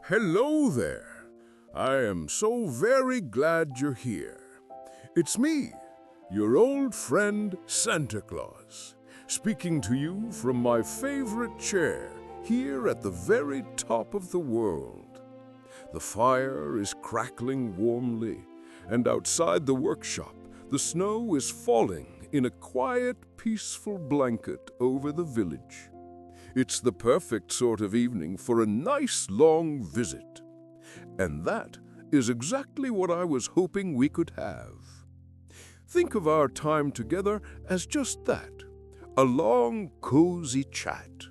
Hello there. I am so very glad you're here. It's me, your old friend Santa Claus, speaking to you from my favorite chair here at the very top of the world. The fire is crackling warmly, and outside the workshop, the snow is falling in a quiet, peaceful blanket over the village. It's the perfect sort of evening for a nice long visit. And that is exactly what I was hoping we could have. Think of our time together as just that, a long, cozy chat.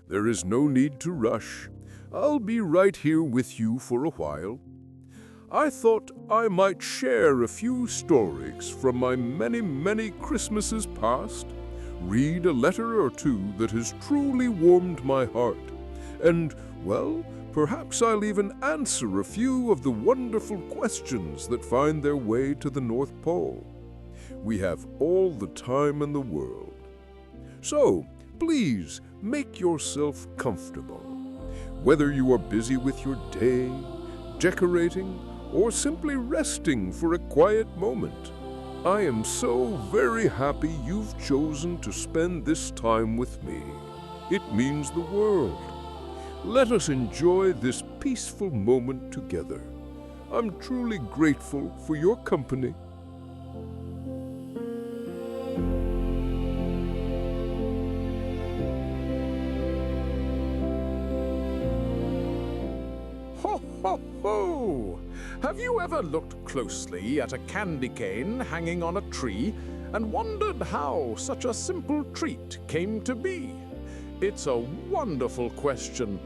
There is no need to rush. I'll be right here with you for a while. I thought I might share a few stories from my many Christmases past, read a letter or two that has truly warmed my heart, and, well, perhaps I'll even answer a few of the wonderful questions that find their way to the North Pole. We have all the time in the world. So, please make yourself comfortable. Whether you are busy with your day, decorating, or simply resting for a quiet moment, I am so very happy you've chosen to spend this time with me. It means the world. Let us enjoy this peaceful moment together. I'm truly grateful for your company. Ho, ho, ho! Have you ever looked closely at a candy cane hanging on a tree and wondered how such a simple treat came to be? It's a wonderful question.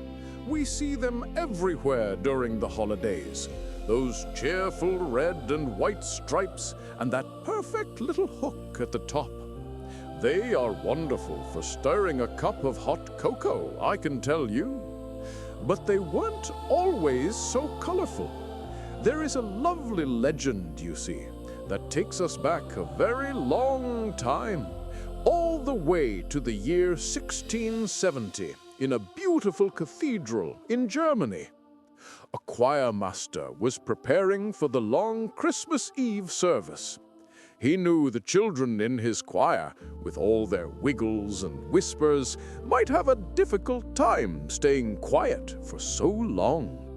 We see them everywhere during the holidays. Those cheerful red and white stripes and that perfect little hook at the top. They are wonderful for stirring a cup of hot cocoa, I can tell you. But they weren't always so colorful. There is a lovely legend, you see, that takes us back a very long time, all the way to the year 1670 in a beautiful cathedral in Germany. A choir master was preparing for the long Christmas Eve service. He knew the children in his choir, with all their wiggles and whispers, might have a difficult time staying quiet for so long.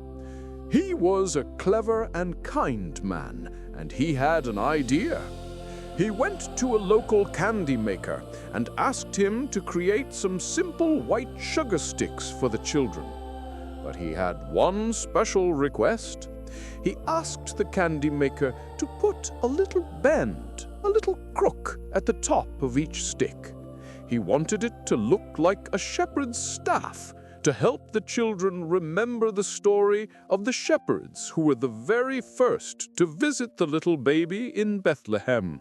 He was a clever and kind man, and he had an idea. He went to a local candy maker and asked him to create some simple white sugar sticks for the children. But he had one special request. He asked the candy maker to put a little bend, a little crook at the top of each stick. He wanted it to look like a shepherd's staff, to help the children remember the story of the shepherds who were the very first to visit the little baby in Bethlehem.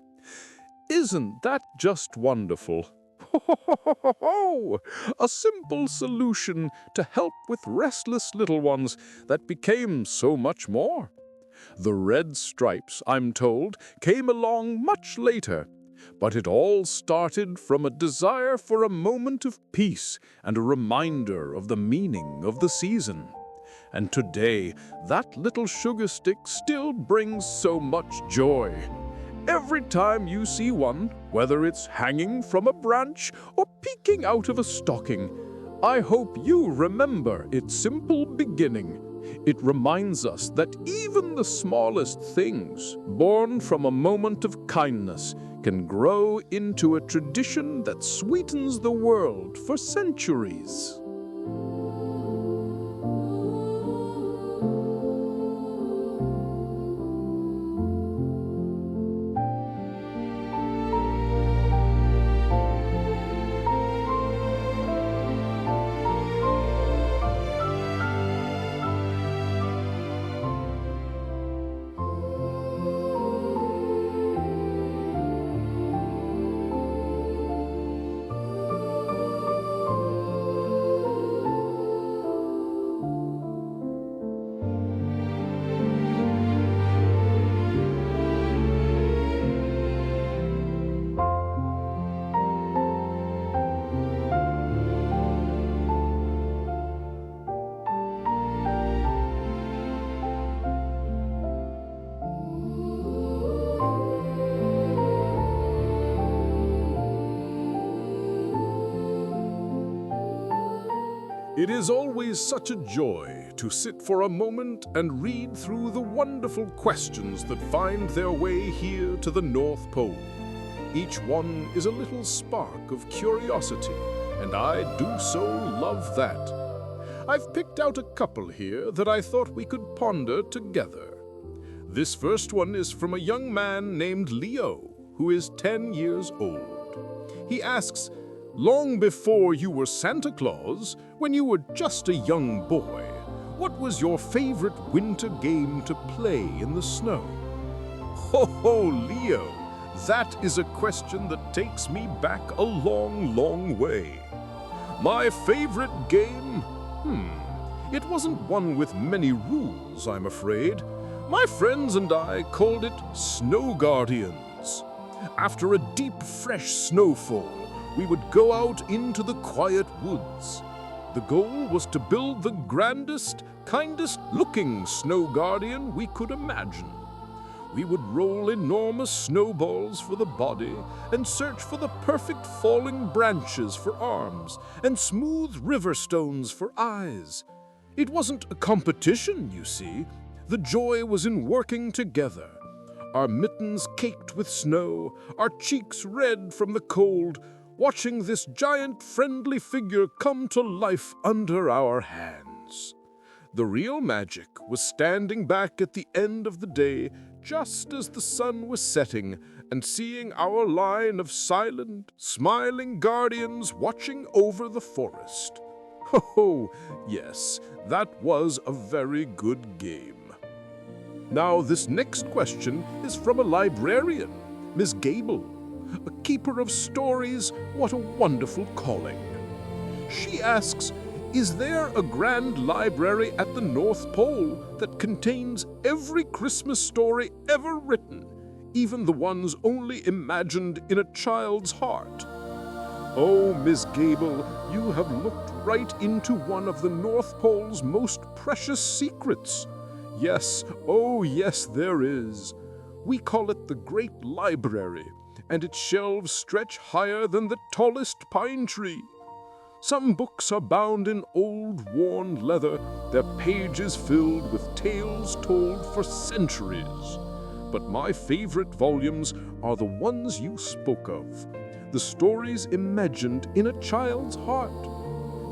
Isn't that just wonderful? Ho, ho, ho, ho, ho, ho! A simple solution to help with restless little ones that became so much more. The red stripes, I'm told, came along much later. But it all started from a desire for a moment of peace and a reminder of the meaning of the season. And today, that little sugar stick still brings so much joy. Every time you see one, whether it's hanging from a branch or peeking out of a stocking, I hope you remember its simple beginning. It reminds us that even the smallest things, born from a moment of kindness, can grow into a tradition that sweetens the world for centuries. It is always such a joy to sit for a moment and read through the wonderful questions that find their way here to the North Pole. Each one is a little spark of curiosity, and I do so love that. I've picked out a couple here that I thought we could ponder together. This first one is from a young man named Leo, who is 10 years old. He asks, long before you were Santa Claus, when you were just a young boy, what was your favorite winter game to play in the snow? Ho ho, Leo, that is a question that takes me back a long, long way. My favorite game? It wasn't one with many rules, I'm afraid. My friends and I called it Snow Guardians. After a deep, fresh snowfall, we would go out into the quiet woods. The goal was to build the grandest, kindest-looking snow guardian we could imagine. We would roll enormous snowballs for the body and search for the perfect falling branches for arms and smooth river stones for eyes. It wasn't a competition, you see. The joy was in working together. Our mittens caked with snow, our cheeks red from the cold, watching this giant friendly figure come to life under our hands. The real magic was standing back at the end of the day, just as the sun was setting, and seeing our line of silent, smiling guardians watching over the forest. Ho, yes, that was a very good game. Now, this next question is from a librarian, Miss Gable. A keeper of stories, what a wonderful calling. She asks, is there a grand library at the North Pole that contains every Christmas story ever written, even the ones only imagined in a child's heart? Oh, Miss Gable, you have looked right into one of the North Pole's most precious secrets. Yes, oh yes, there is. We call it the Great Library, and its shelves stretch higher than the tallest pine tree. Some books are bound in old, worn leather, their pages filled with tales told for centuries. But my favorite volumes are the ones you spoke of, the stories imagined in a child's heart.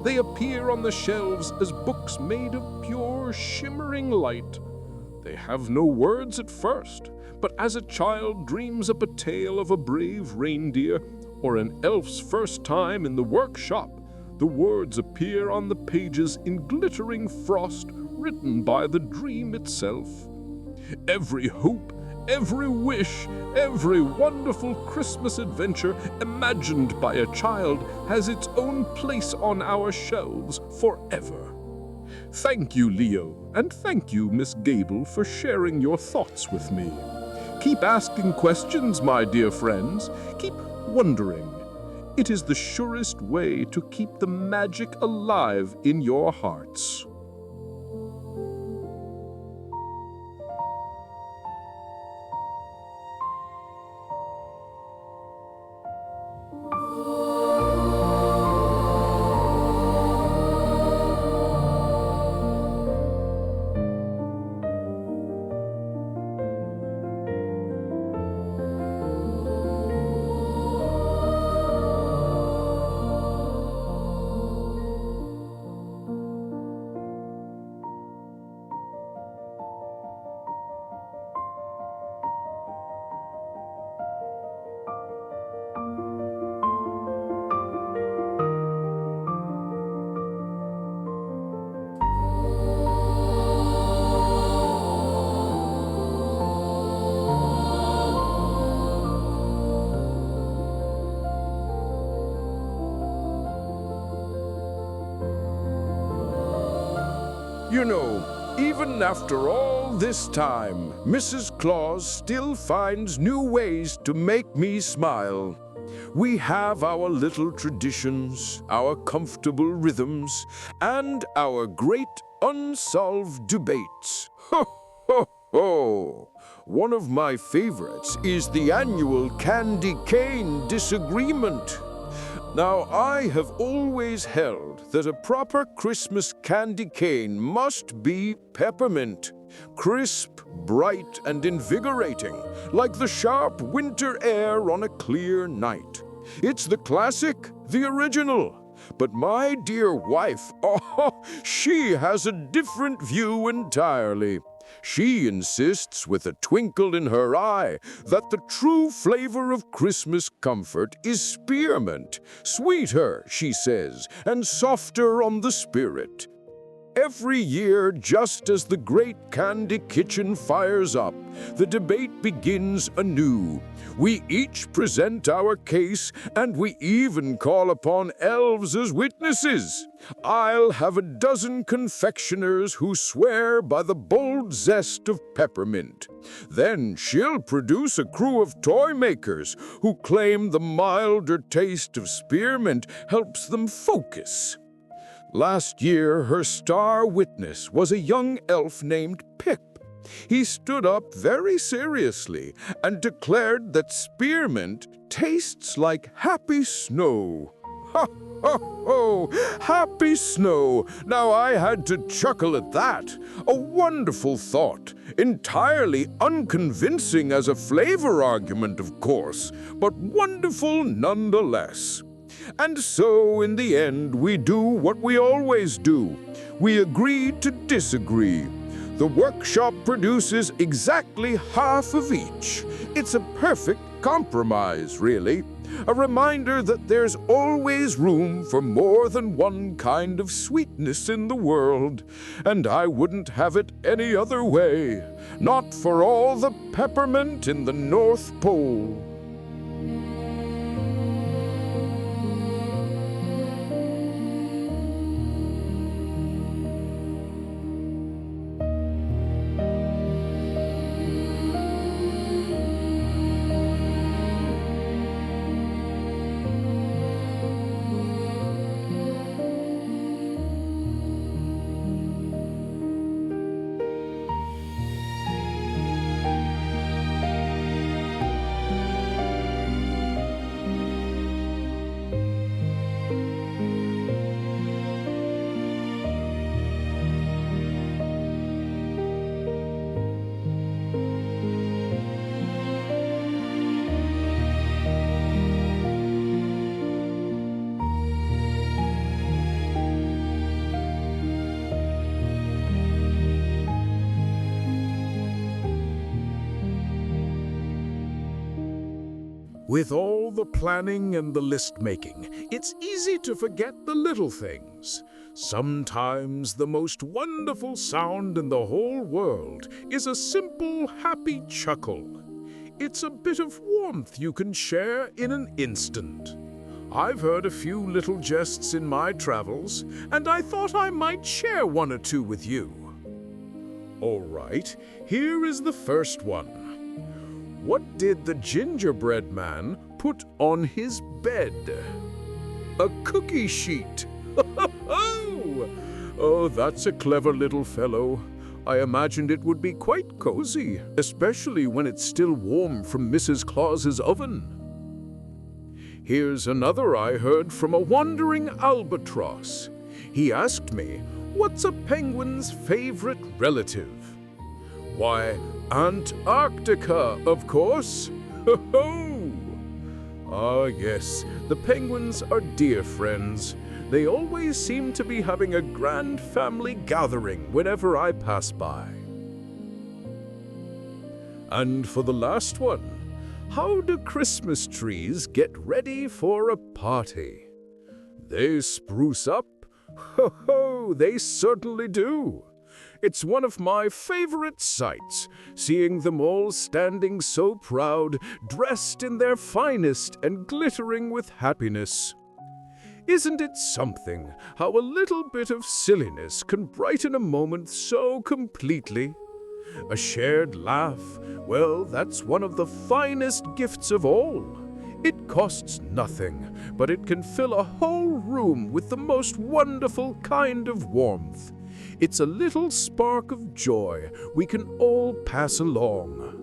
They appear on the shelves as books made of pure, shimmering light. They have no words at first, but as a child dreams up a tale of a brave reindeer or an elf's first time in the workshop, the words appear on the pages in glittering frost written by the dream itself. Every hope, every wish, every wonderful Christmas adventure imagined by a child has its own place on our shelves forever. Thank you, Leo, and thank you, Miss Gable, for sharing your thoughts with me. Keep asking questions, my dear friends. Keep wondering. It is the surest way to keep the magic alive in your hearts. You know, even after all this time, Mrs. Claus still finds new ways to make me smile. We have our little traditions, our comfortable rhythms, and our great unsolved debates. Ho, ho, ho! One of my favorites is the annual candy cane disagreement. Now, I have always held that a proper Christmas candy cane must be peppermint. Crisp, bright, and invigorating, like the sharp winter air on a clear night. It's the classic, the original. But my dear wife, she has a different view entirely. She insists with a twinkle in her eye that the true flavor of Christmas comfort is spearmint. Sweeter, she says, and softer on the spirit. Every year, just as the great candy kitchen fires up, the debate begins anew. We each present our case, and we even call upon elves as witnesses. I'll have a dozen confectioners who swear by the bold zest of peppermint. Then she'll produce a crew of toy makers who claim the milder taste of spearmint helps them focus. Last year, her star witness was a young elf named Pip. He stood up very seriously and declared that spearmint tastes like happy snow. Ha, ha, ho! Happy snow! Now I had to chuckle at that. A wonderful thought. Entirely unconvincing as a flavor argument, of course, but wonderful nonetheless. And so, in the end, we do what we always do. We agree to disagree. The workshop produces exactly half of each. It's a perfect compromise, really. A reminder that there's always room for more than one kind of sweetness in the world. And I wouldn't have it any other way. Not for all the peppermint in the North Pole. With all the planning and the list-making, it's easy to forget the little things. Sometimes the most wonderful sound in the whole world is a simple, happy chuckle. It's a bit of warmth you can share in an instant. I've heard a few little jests in my travels, and I thought I might share one or two with you. All right, here is the first one. What did the gingerbread man put on his bed? A cookie sheet. Oh, that's a clever little fellow. I imagined it would be quite cozy, especially when it's still warm from Mrs. Claus's oven. Here's another I heard from a wandering albatross. He asked me, what's a penguin's favorite relative? Why, Antarctica, of course. Ho-ho! Ah, yes, the penguins are dear friends. They always seem to be having a grand family gathering whenever I pass by. And for the last one, how do Christmas trees get ready for a party? They spruce up? Ho-ho, they certainly do. It's one of my favorite sights, seeing them all standing so proud, dressed in their finest and glittering with happiness. Isn't it something how a little bit of silliness can brighten a moment so completely? A shared laugh, well, that's one of the finest gifts of all. It costs nothing, but it can fill a whole room with the most wonderful kind of warmth. It's a little spark of joy we can all pass along.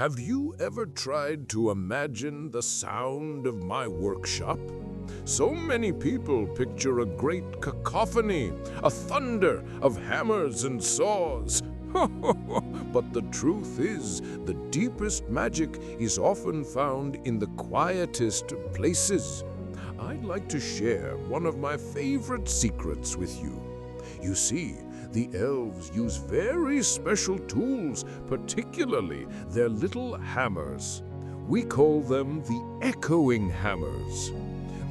Have you ever tried to imagine the sound of my workshop? So many people picture a great cacophony, a thunder of hammers and saws. But the truth is, the deepest magic is often found in the quietest places. I'd like to share one of my favorite secrets with you. You see, the elves use very special tools, particularly their little hammers. We call them the echoing hammers.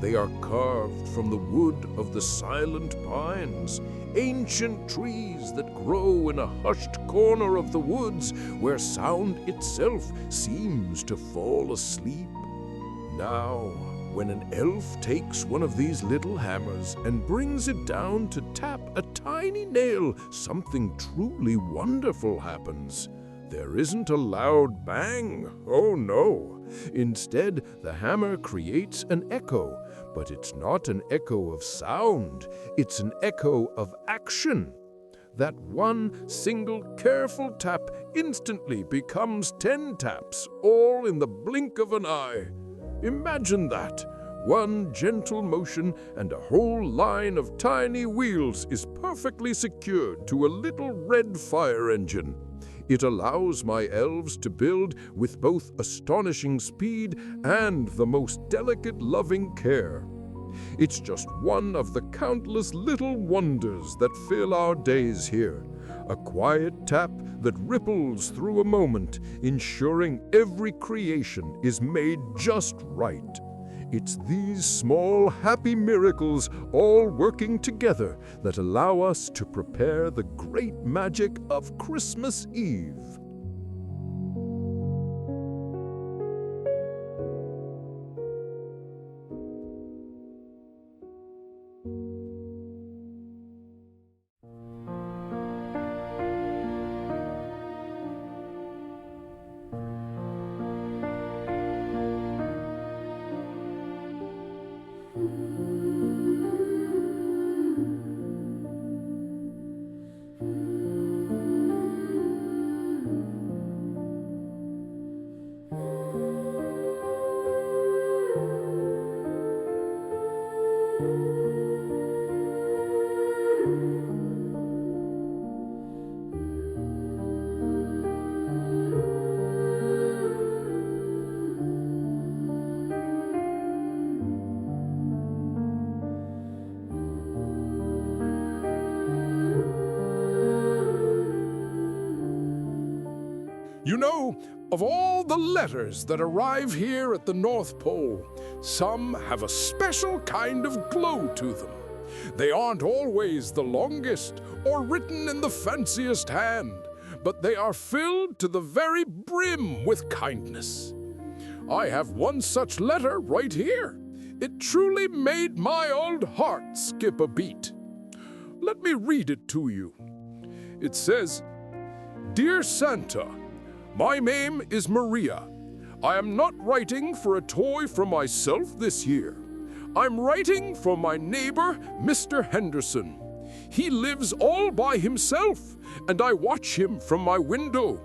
They are carved from the wood of the silent pines, ancient trees that grow in a hushed corner of the woods where sound itself seems to fall asleep. Now, when an elf takes one of these little hammers and brings it down to tap a tiny nail, something truly wonderful happens. There isn't a loud bang, oh no. Instead, the hammer creates an echo, but it's not an echo of sound, it's an echo of action. That one single careful tap instantly becomes 10 taps, all in the blink of an eye. Imagine that. One gentle motion and a whole line of tiny wheels is perfectly secured to a little red fire engine. It allows my elves to build with both astonishing speed and the most delicate loving care. It's just one of the countless little wonders that fill our days here. A quiet tap that ripples through a moment, ensuring every creation is made just right. It's these small, happy miracles all working together that allow us to prepare the great magic of Christmas Eve. You know, of all the letters that arrive here at the North Pole, some have a special kind of glow to them. They aren't always the longest or written in the fanciest hand, but they are filled to the very brim with kindness. I have one such letter right here. It truly made my old heart skip a beat. Let me read it to you. It says, "Dear Santa, my name is Maria. I am not writing for a toy for myself this year. I'm writing for my neighbor, Mr. Henderson. He lives all by himself, and I watch him from my window.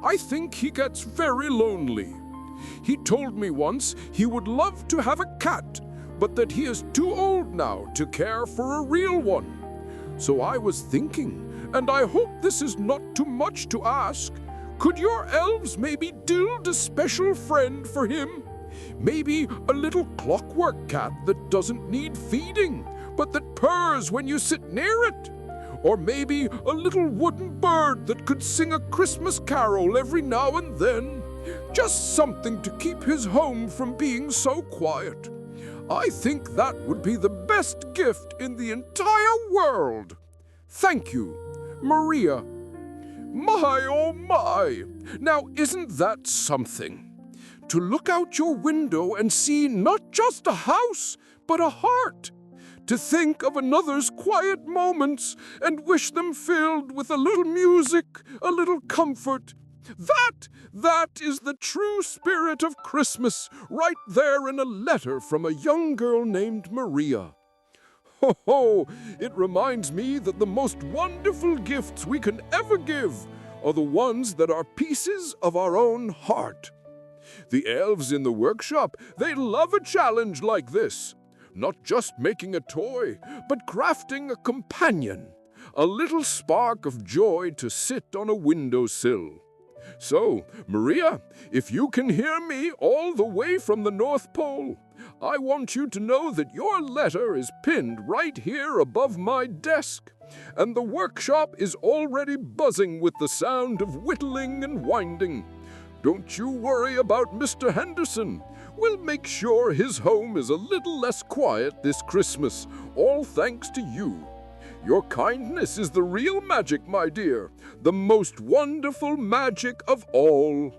I think he gets very lonely. He told me once he would love to have a cat, but that he is too old now to care for a real one. So I was thinking, and I hope this is not too much to ask, could your elves maybe build a special friend for him? Maybe a little clockwork cat that doesn't need feeding, but that purrs when you sit near it? Or maybe a little wooden bird that could sing a Christmas carol every now and then? Just something to keep his home from being so quiet. I think that would be the best gift in the entire world. Thank you, Maria." My, oh my! Now, isn't that something? To look out your window and see not just a house, but a heart. To think of another's quiet moments and wish them filled with a little music, a little comfort. That is the true spirit of Christmas, right there in a letter from a young girl named Maria. Ho ho! It reminds me that the most wonderful gifts we can ever give are the ones that are pieces of our own heart. The elves in the workshop, they love a challenge like this. Not just making a toy, but crafting a companion, a little spark of joy to sit on a windowsill. So, Maria, if you can hear me all the way from the North Pole, I want you to know that your letter is pinned right here above my desk, and the workshop is already buzzing with the sound of whittling and winding. Don't you worry about Mr. Henderson. We'll make sure his home is a little less quiet this Christmas, all thanks to you. Your kindness is the real magic, my dear, the most wonderful magic of all.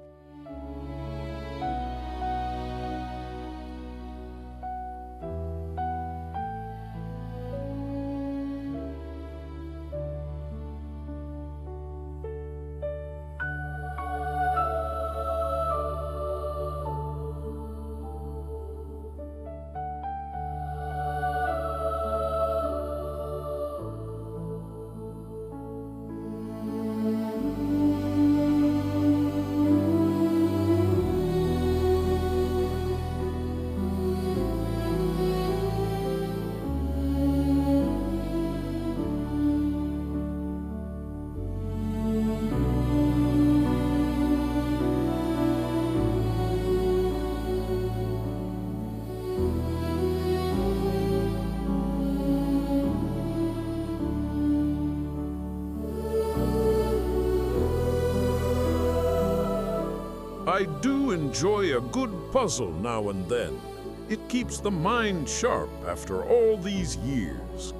I do enjoy a good puzzle now and then. It keeps the mind sharp after all these years.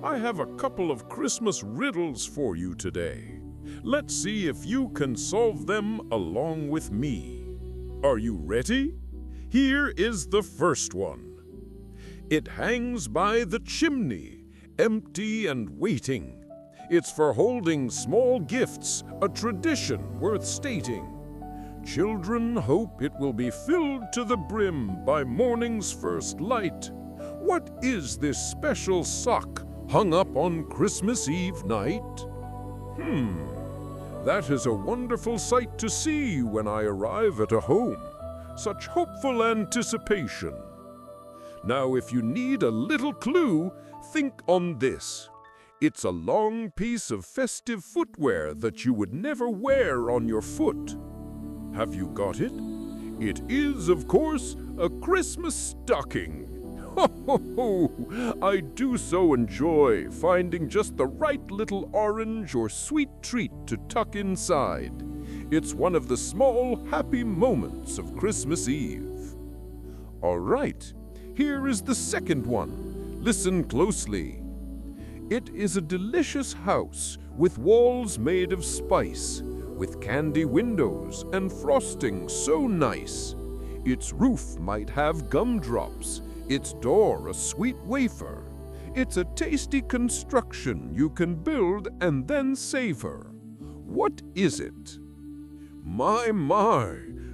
I have a couple of Christmas riddles for you today. Let's see if you can solve them along with me. Are you ready? Here is the first one. It hangs by the chimney, empty and waiting. It's for holding small gifts, a tradition worth stating. Children hope it will be filled to the brim by morning's first light. What is this special sock hung up on Christmas Eve night? That is a wonderful sight to see when I arrive at a home. Such hopeful anticipation. Now, if you need a little clue, think on this. It's a long piece of festive footwear that you would never wear on your foot. Have you got it? It is, of course, a Christmas stocking. Ho, ho, ho! I do so enjoy finding just the right little orange or sweet treat to tuck inside. It's one of the small, happy moments of Christmas Eve. All right, here is the second one. Listen closely. It is a delicious house with walls made of spice, with candy windows and frosting so nice. Its roof might have gumdrops, its door a sweet wafer. It's a tasty construction you can build and then savor. What is it? My,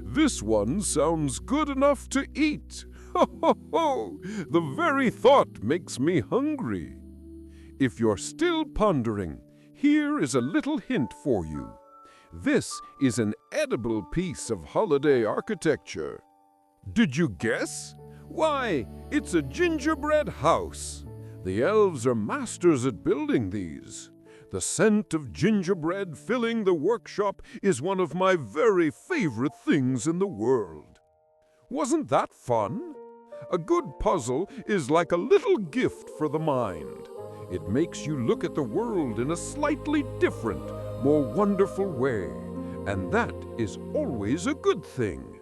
this one sounds good enough to eat. Ho, ho, ho! The very thought makes me hungry. If you're still pondering, here is a little hint for you. This is an edible piece of holiday architecture. Did you guess? Why, it's a gingerbread house. The elves are masters at building these. The scent of gingerbread filling the workshop is one of my very favorite things in the world. Wasn't that fun? A good puzzle is like a little gift for the mind. It makes you look at the world in a slightly different, more wonderful way, and that is always a good thing.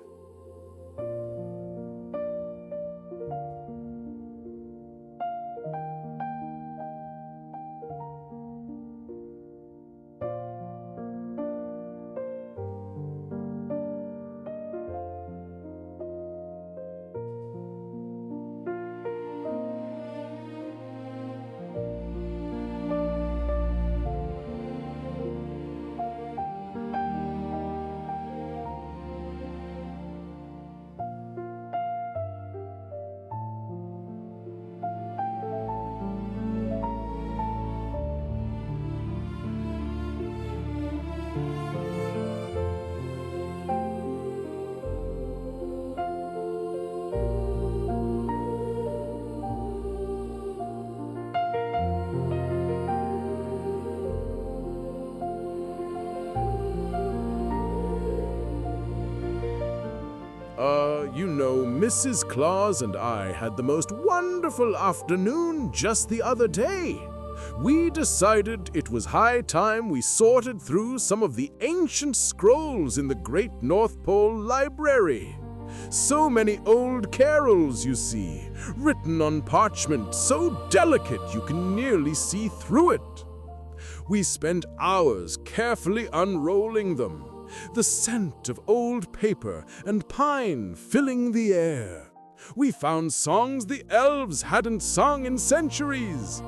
You know, Mrs. Claus and I had the most wonderful afternoon just the other day. We decided it was high time we sorted through some of the ancient scrolls in the Great North Pole Library. So many old carols, you see, written on parchment so delicate you can nearly see through it. We spent hours carefully unrolling them, the scent of old paper and pine filling the air. We found songs the elves hadn't sung in centuries.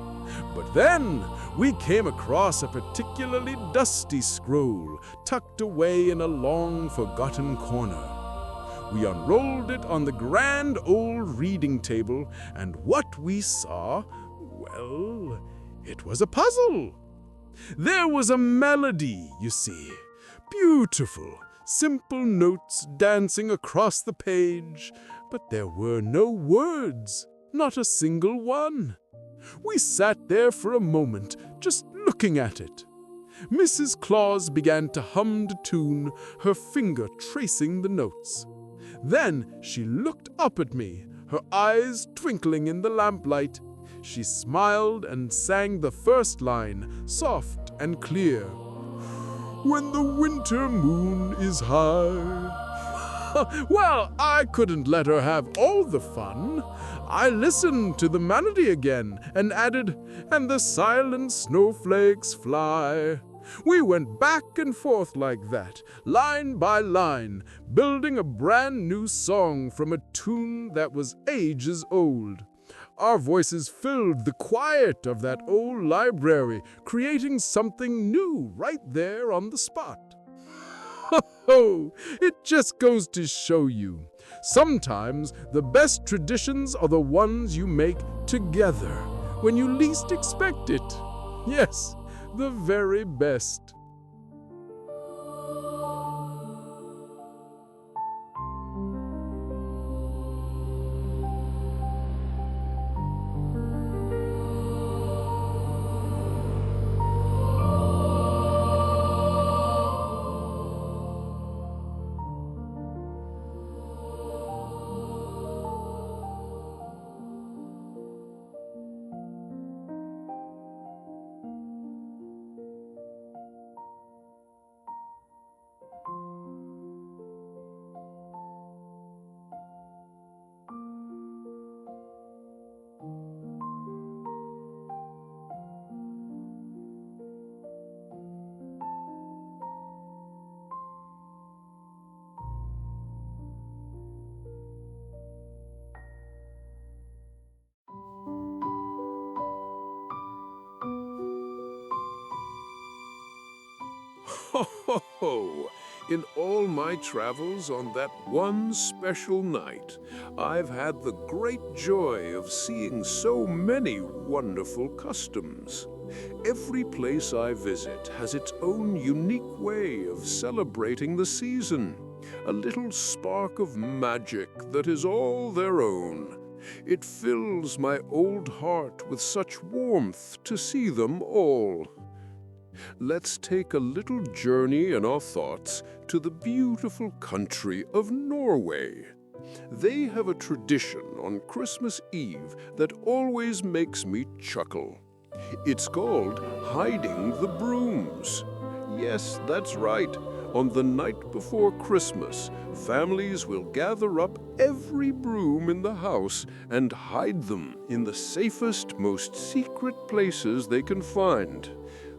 But then we came across a particularly dusty scroll tucked away in a long forgotten corner. We unrolled it on the grand old reading table, and what we saw, well, it was a puzzle. There was a melody, you see. Beautiful, simple notes dancing across the page, but there were no words, not a single one. We sat there for a moment, just looking at it. Mrs. Claus began to hum the tune, her finger tracing the notes. Then she looked up at me, her eyes twinkling in the lamplight. She smiled and sang the first line, soft and clear. When the winter moon is high. Well, I couldn't let her have all the fun. I listened to the melody again and added, and the silent snowflakes fly. We went back and forth like that, line by line, building a brand new song from a tune that was ages old. Our voices filled the quiet of that old library, creating something new right there on the spot. Oh, it just goes to show you. Sometimes the best traditions are the ones you make together, when you least expect it. Yes, the very best. Ho, ho, ho! In all my travels on that one special night, I've had the great joy of seeing so many wonderful customs. Every place I visit has its own unique way of celebrating the season, a little spark of magic that is all their own. It fills my old heart with such warmth to see them all. Let's take a little journey in our thoughts to the beautiful country of Norway. They have a tradition on Christmas Eve that always makes me chuckle. It's called hiding the brooms. Yes, that's right. On the night before Christmas, families will gather up every broom in the house and hide them in the safest, most secret places they can find.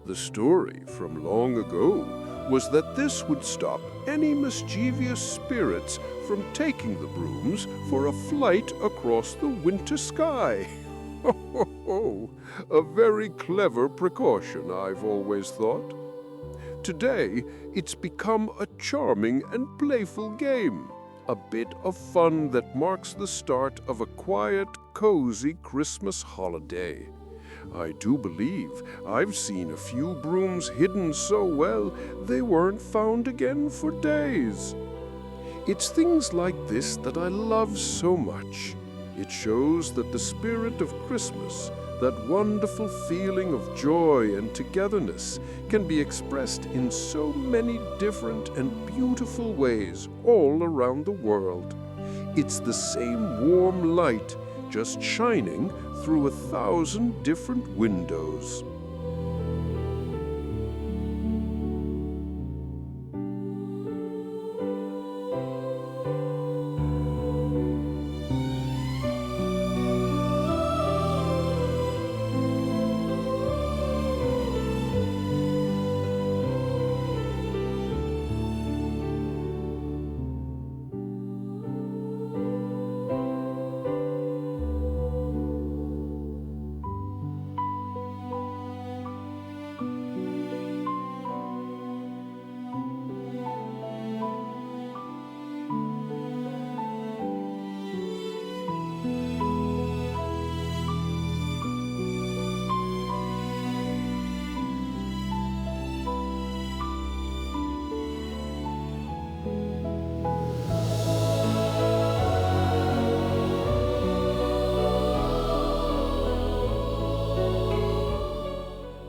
The story from long ago was that this would stop any mischievous spirits from taking the brooms for a flight across the winter sky. Ho, ho, ho! A very clever precaution, I've always thought. Today, it's become a charming and playful game, a bit of fun that marks the start of a quiet, cozy Christmas holiday. I do believe I've seen a few brooms hidden so well they weren't found again for days. It's things like this that I love so much. It shows that the spirit of Christmas, that wonderful feeling of joy and togetherness, can be expressed in so many different and beautiful ways all around the world. It's the same warm light, just shining through 1,000 different windows.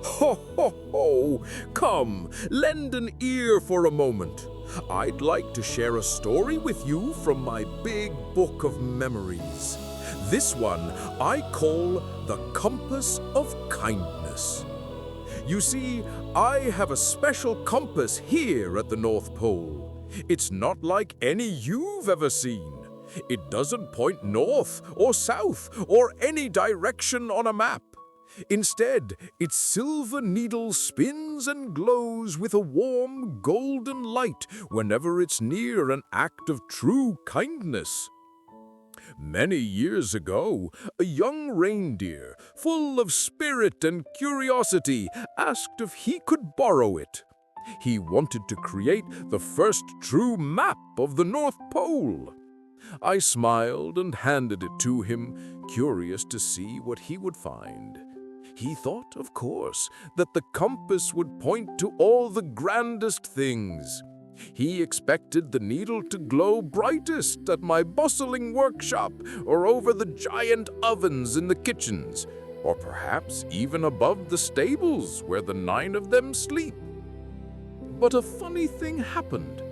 Ho, ho, ho! Come, lend an ear for a moment. I'd like to share a story with you from my big book of memories. This one I call The Compass of Kindness. You see, I have a special compass here at the North Pole. It's not like any you've ever seen. It doesn't point north or south or any direction on a map. Instead, its silver needle spins and glows with a warm golden light whenever it's near an act of true kindness. Many years ago, a young reindeer, full of spirit and curiosity, asked if he could borrow it. He wanted to create the first true map of the North Pole. I smiled and handed it to him, curious to see what he would find. He thought, of course, that the compass would point to all the grandest things. He expected the needle to glow brightest at my bustling workshop or over the giant ovens in the kitchens, or perhaps even above the stables where the 9 of them sleep. But a funny thing happened.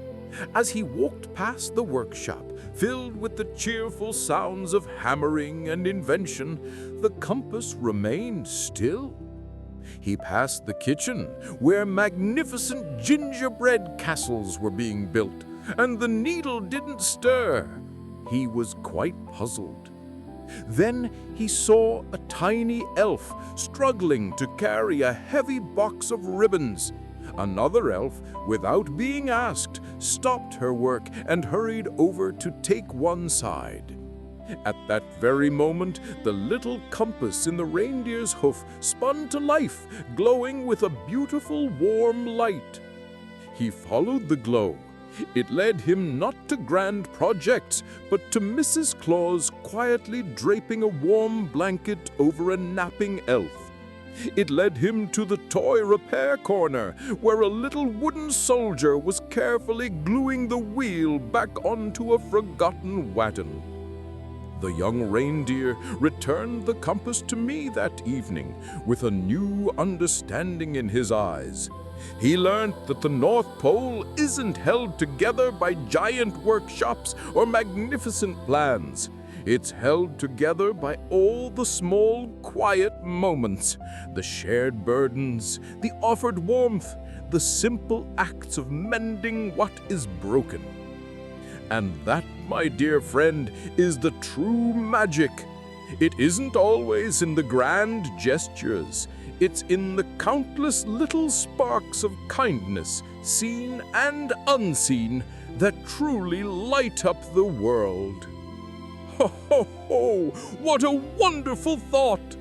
As he walked past the workshop, filled with the cheerful sounds of hammering and invention, the compass remained still. He passed the kitchen, where magnificent gingerbread castles were being built, and the needle didn't stir. He was quite puzzled. Then he saw a tiny elf struggling to carry a heavy box of ribbons. Another elf, without being asked, stopped her work and hurried over to take one side. At that very moment, the little compass in the reindeer's hoof spun to life, glowing with a beautiful warm light. He followed the glow. It led him not to grand projects, but to Mrs. Claus quietly draping a warm blanket over a napping elf. It led him to the toy repair corner, where a little wooden soldier was carefully gluing the wheel back onto a forgotten wagon. The young reindeer returned the compass to me that evening with a new understanding in his eyes. He learned that the North Pole isn't held together by giant workshops or magnificent plans. It's held together by all the small, quiet moments, the shared burdens, the offered warmth, the simple acts of mending what is broken. And that, my dear friend, is the true magic. It isn't always in the grand gestures. It's in the countless little sparks of kindness, seen and unseen, that truly light up the world. Ho, ho, ho! What a wonderful thought!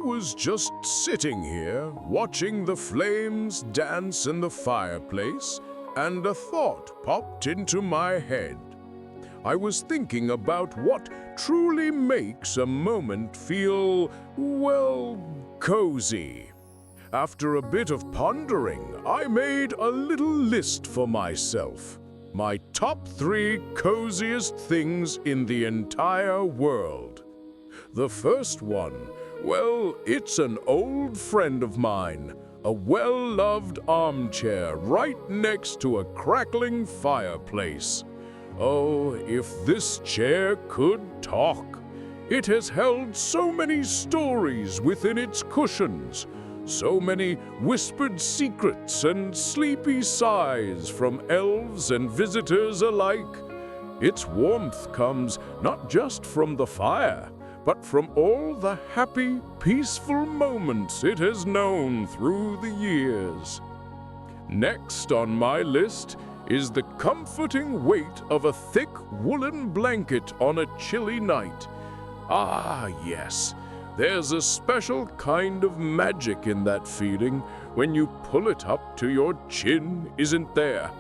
was just sitting here, watching the flames dance in the fireplace, and a thought popped into my head. I was thinking about what truly makes a moment feel, well, cozy. After a bit of pondering, I made a little list for myself. My top 3 coziest things in the entire world. The first one, well, it's an old friend of mine. A well-loved armchair right next to a crackling fireplace. Oh, if this chair could talk! It has held so many stories within its cushions, so many whispered secrets and sleepy sighs from elves and visitors alike. Its warmth comes not just from the fire, but from all the happy, peaceful moments it has known through the years. Next on my list is the comforting weight of a thick woolen blanket on a chilly night. Ah, yes, there's a special kind of magic in that feeling when you pull it up to your chin, isn't there?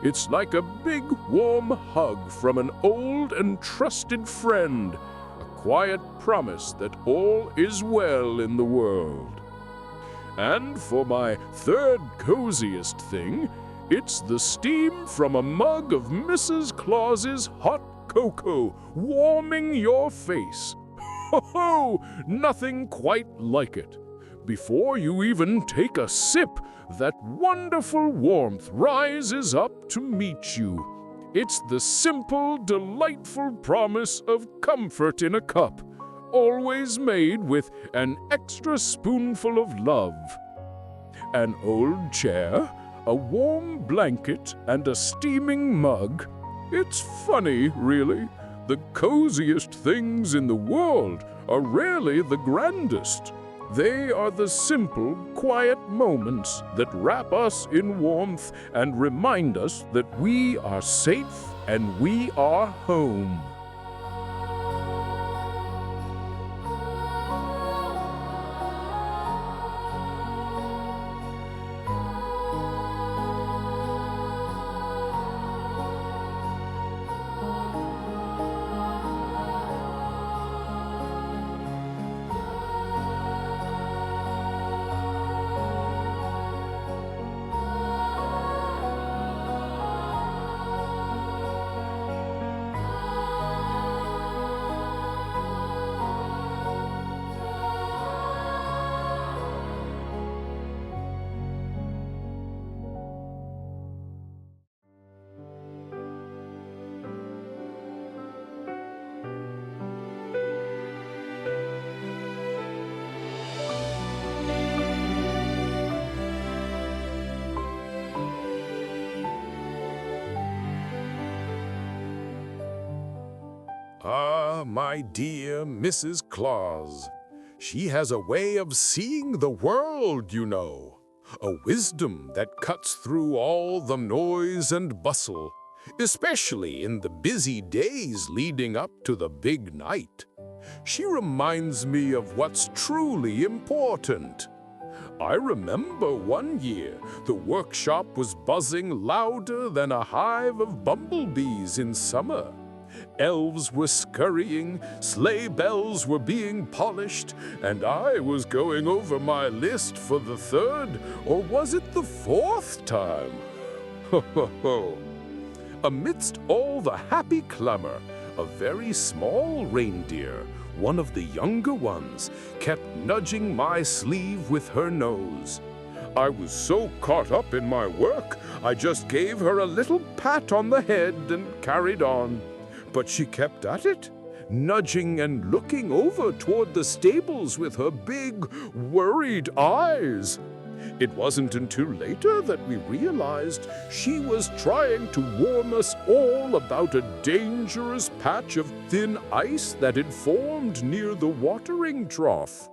It's like a big, warm hug from an old and trusted friend, a quiet promise that all is well in the world. And for my third coziest thing, it's the steam from a mug of Mrs. Claus's hot cocoa warming your face. Ho ho! Nothing quite like it. Before you even take a sip, that wonderful warmth rises up to meet you. It's the simple, delightful promise of comfort in a cup, always made with an extra spoonful of love. An old chair, a warm blanket, and a steaming mug. It's funny, really. The coziest things in the world are rarely the grandest. They are the simple, quiet moments that wrap us in warmth and remind us that we are safe and we are home. Ah, my dear Mrs. Claus. She has a way of seeing the world, you know. A wisdom that cuts through all the noise and bustle, especially in the busy days leading up to the big night. She reminds me of what's truly important. I remember one year the workshop was buzzing louder than a hive of bumblebees in summer. Elves were scurrying, sleigh bells were being polished, and I was going over my list for the 3rd, or was it the 4th time? Ho, ho, ho. Amidst all the happy clamor, a very small reindeer, one of the younger ones, kept nudging my sleeve with her nose. I was so caught up in my work, I just gave her a little pat on the head and carried on. But she kept at it, nudging and looking over toward the stables with her big, worried eyes. It wasn't until later that we realized she was trying to warn us all about a dangerous patch of thin ice that had formed near the watering trough.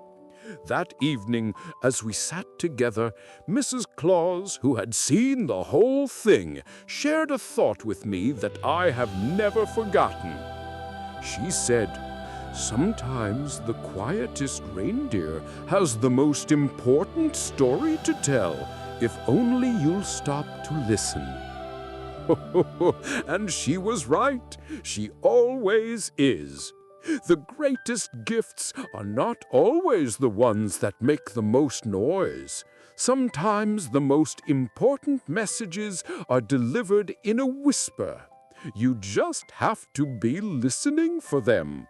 That evening, as we sat together, Mrs. Claus, who had seen the whole thing, shared a thought with me that I have never forgotten. She said, Sometimes the quietest reindeer has the most important story to tell, if only you'll stop to listen. And she was right. She always is. The greatest gifts are not always the ones that make the most noise. Sometimes the most important messages are delivered in a whisper. You just have to be listening for them.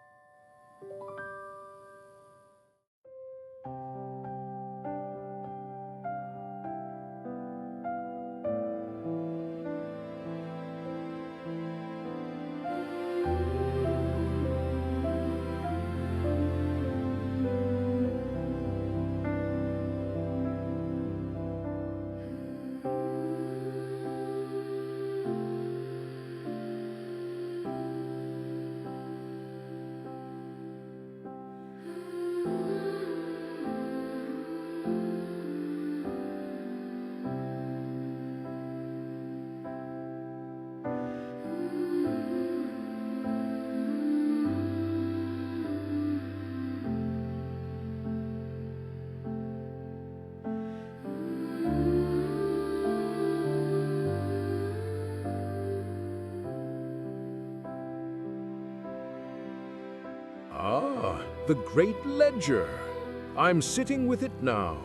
Ah, the great ledger. I'm sitting with it now,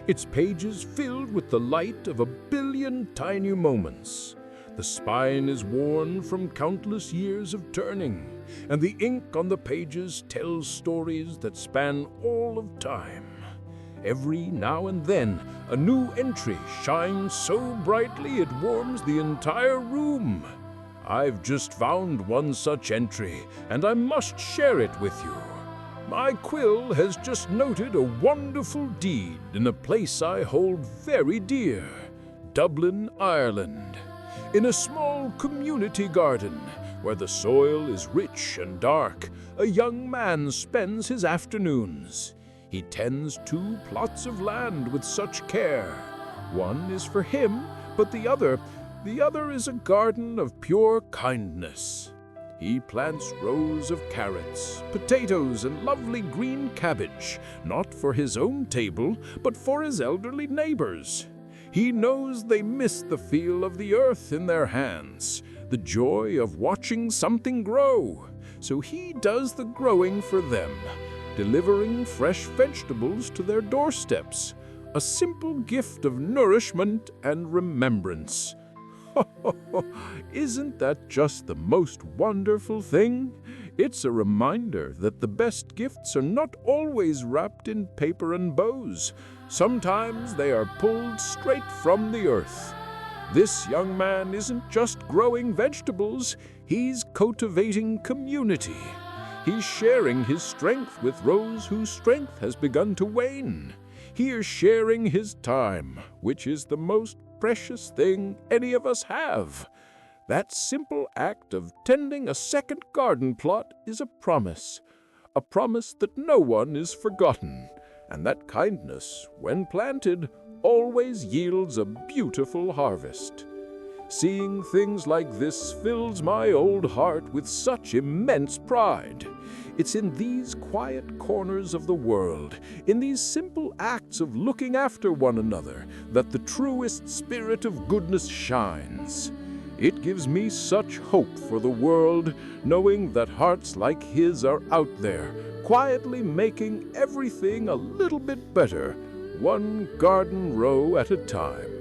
its pages filled with the light of 1,000,000,000 tiny moments. The spine is worn from countless years of turning, and the ink on the pages tells stories that span all of time. Every now and then, a new entry shines so brightly it warms the entire room. I've just found one such entry, and I must share it with you. My quill has just noted a wonderful deed in a place I hold very dear, Dublin, Ireland. In a small community garden, where the soil is rich and dark, a young man spends his afternoons. He tends 2 plots of land with such care. One is for him, but the other is a garden of pure kindness. He plants rows of carrots, potatoes, and lovely green cabbage, not for his own table, but for his elderly neighbors. He knows they miss the feel of the earth in their hands, the joy of watching something grow. So he does the growing for them, delivering fresh vegetables to their doorsteps, a simple gift of nourishment and remembrance. Isn't that just the most wonderful thing? It's a reminder that the best gifts are not always wrapped in paper and bows. Sometimes they are pulled straight from the earth. This young man isn't just growing vegetables, he's cultivating community. He's sharing his strength with those whose strength has begun to wane. He is sharing his time, which is the most precious thing any of us have. That simple act of tending a second garden plot is a promise that no one is forgotten, and that kindness, when planted, always yields a beautiful harvest. Seeing things like this fills my old heart with such immense pride. It's in these quiet corners of the world, in these simple acts of looking after one another, that the truest spirit of goodness shines. It gives me such hope for the world, knowing that hearts like his are out there, quietly making everything a little bit better, one garden row at a time.